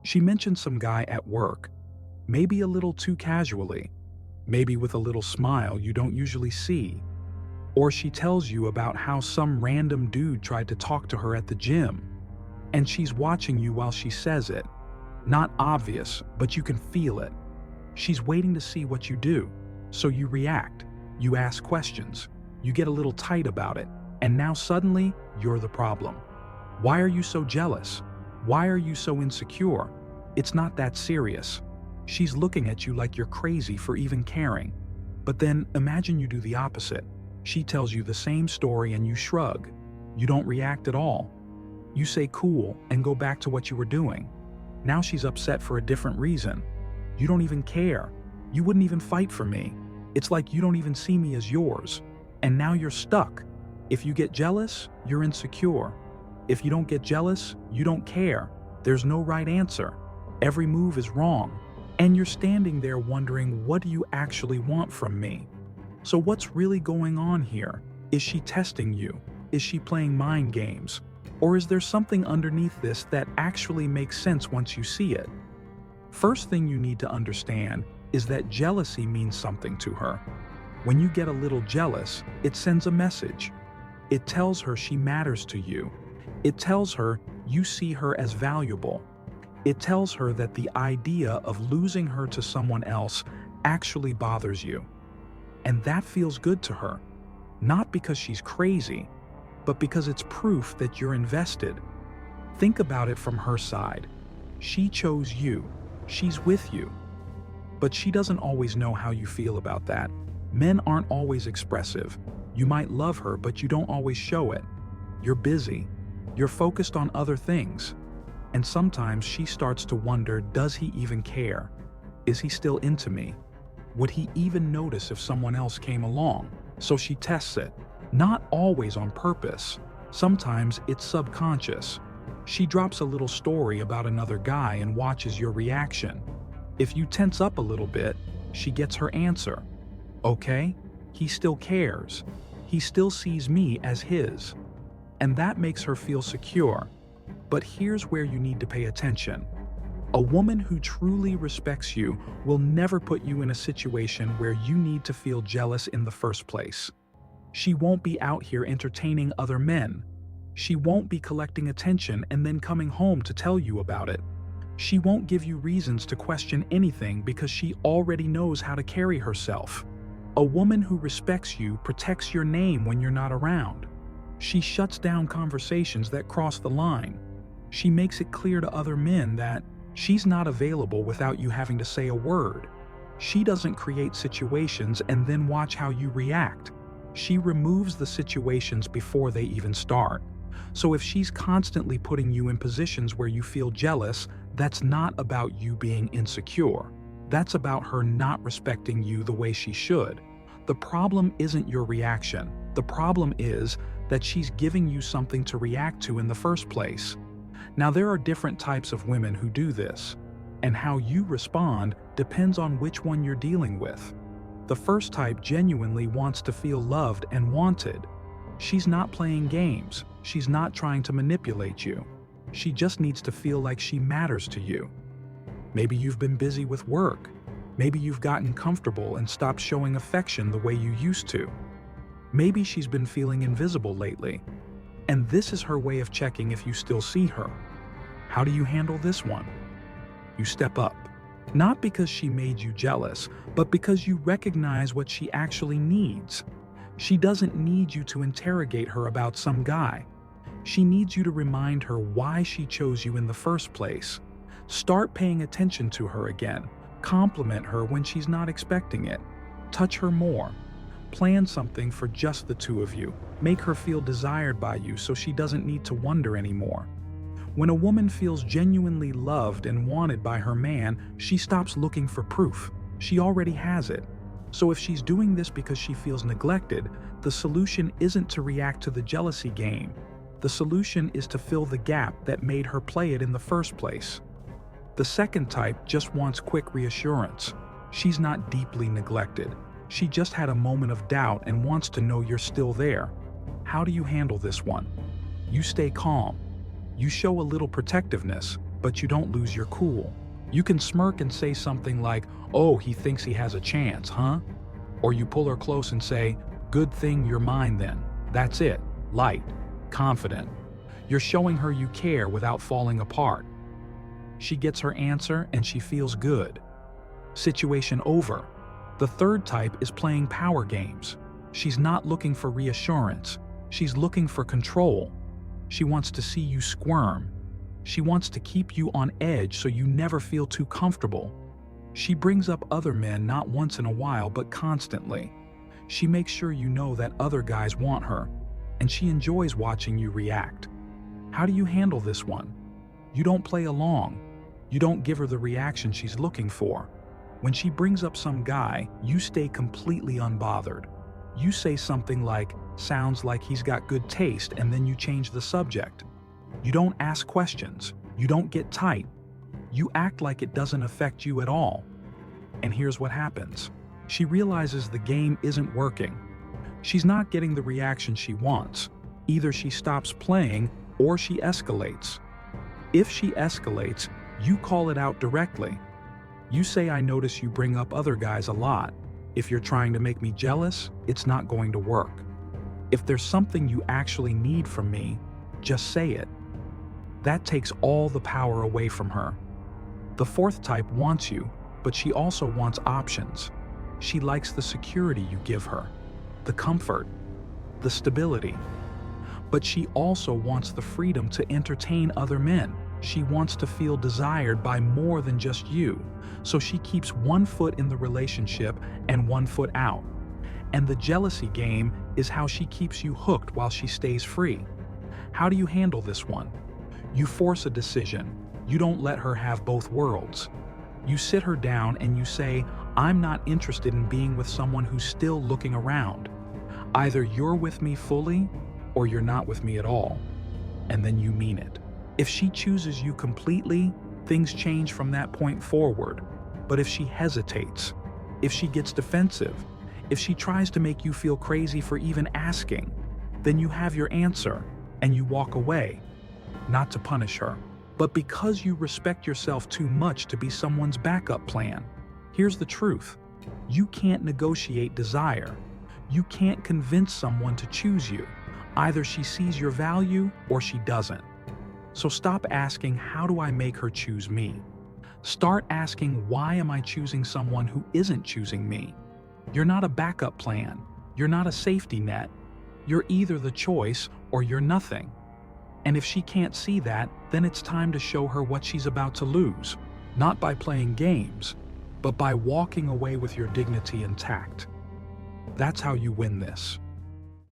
She mentioned some guy at work, maybe a little too casually, maybe with a little smile you don't usually see. Or she tells you about how some random dude tried to talk to her at the gym, and she's watching you while she says it. Not obvious, but you can feel it. She's waiting to see what you do, so you react, you ask questions, you get a little tight about it, and now suddenly you're the problem. Why are you so jealous? Why are you so insecure? It's not that serious. She's looking at you like you're crazy for even caring. But then imagine you do the opposite. She tells you the same story and you shrug. You don't react at all. You say cool and go back to what you were doing. Now she's upset for a different reason. You don't even care. You wouldn't even fight for me. It's like you don't even see me as yours. And now you're stuck. If you get jealous, you're insecure. If you don't get jealous, you don't care. There's no right answer. Every move is wrong. And you're standing there wondering, what do you actually want from me? So what's really going on here? Is she testing you? Is she playing mind games? Or is there something underneath this that actually makes sense once you see it? First thing you need to understand is that jealousy means something to her. When you get a little jealous, it sends a message. It tells her she matters to you. It tells her you see her as valuable. It tells her that the idea of losing her to someone else actually bothers you. And that feels good to her, not because she's crazy, but because it's proof that you're invested. Think about it from her side. She chose you. She's with you. But she doesn't always know how you feel about that. Men aren't always expressive. You might love her, but you don't always show it. You're busy. You're focused on other things. And sometimes she starts to wonder, does he even care? Is he still into me? Would he even notice if someone else came along? So she tests it. Not always on purpose. Sometimes it's subconscious. She drops a little story about another guy and watches your reaction. If you tense up a little bit, she gets her answer. Okay, he still cares. He still sees me as his. And that makes her feel secure. But here's where you need to pay attention. A woman who truly respects you will never put you in a situation where you need to feel jealous in the first place. She won't be out here entertaining other men. She won't be collecting attention and then coming home to tell you about it. She won't give you reasons to question anything because she already knows how to carry herself. A woman who respects you protects your name when you're not around. She shuts down conversations that cross the line. She makes it clear to other men that she's not available without you having to say a word. She doesn't create situations and then watch how you react. She removes the situations before they even start. So if she's constantly putting you in positions where you feel jealous, that's not about you being insecure. That's about her not respecting you the way she should. The problem isn't your reaction. The problem is that she's giving you something to react to in the first place. Now, there are different types of women who do this, and how you respond depends on which one you're dealing with. The first type genuinely wants to feel loved and wanted. She's not playing games. She's not trying to manipulate you. She just needs to feel like she matters to you. Maybe you've been busy with work. Maybe you've gotten comfortable and stopped showing affection the way you used to. Maybe she's been feeling invisible lately. And this is her way of checking if you still see her. How do you handle this one? You step up. Not because she made you jealous, but because you recognize what she actually needs. She doesn't need you to interrogate her about some guy. She needs you to remind her why she chose you in the first place. Start paying attention to her again. Compliment her when she's not expecting it. Touch her more. Plan something for just the two of you. Make her feel desired by you so she doesn't need to wonder anymore. When a woman feels genuinely loved and wanted by her man, she stops looking for proof. She already has it. So if she's doing this because she feels neglected, the solution isn't to react to the jealousy game. The solution is to fill the gap that made her play it in the first place. The second type just wants quick reassurance. She's not deeply neglected. She just had a moment of doubt and wants to know you're still there. How do you handle this one? You stay calm. You show a little protectiveness, but you don't lose your cool. You can smirk and say something like, "Oh, he thinks he has a chance, huh?" Or you pull her close and say, "Good thing you're mine then." That's it. Light. Confident. You're showing her you care without falling apart. She gets her answer and she feels good. Situation over. The third type is playing power games. She's not looking for reassurance. She's looking for control. She wants to see you squirm. She wants to keep you on edge so you never feel too comfortable. She brings up other men not once in a while but constantly. She makes sure you know that other guys want her, and she enjoys watching you react. How do you handle this one? You don't play along. You don't give her the reaction she's looking for. When she brings up some guy, you stay completely unbothered. You say something like, "Sounds like he's got good taste," and then you change the subject. You don't ask questions. You don't get tight. You act like it doesn't affect you at all. And here's what happens. She realizes the game isn't working. She's not getting the reaction she wants. Either she stops playing or she escalates. If she escalates, you call it out directly. You say, "I notice you bring up other guys a lot. If you're trying to make me jealous, it's not going to work. If there's something you actually need from me, just say it." That takes all the power away from her. The fourth type wants you, but she also wants options. She likes the security you give her, the comfort, the stability. But she also wants the freedom to entertain other men. She wants to feel desired by more than just you, so she keeps one foot in the relationship and one foot out. And the jealousy game is how she keeps you hooked while she stays free. How do you handle this one? You force a decision. You don't let her have both worlds. You sit her down and you say, "I'm not interested in being with someone who's still looking around. Either you're with me fully or you're not with me at all." And then you mean it. If she chooses you completely, things change from that point forward. But if she hesitates, if she gets defensive, if she tries to make you feel crazy for even asking, then you have your answer and you walk away, not to punish her, but because you respect yourself too much to be someone's backup plan. Here's the truth. You can't negotiate desire. You can't convince someone to choose you. Either she sees your value or she doesn't. So stop asking, "How do I make her choose me?" Start asking, "Why am I choosing someone who isn't choosing me?" You're not a backup plan. You're not a safety net. You're either the choice or you're nothing. And if she can't see that, then it's time to show her what she's about to lose. Not by playing games, but by walking away with your dignity intact. That's how you win this.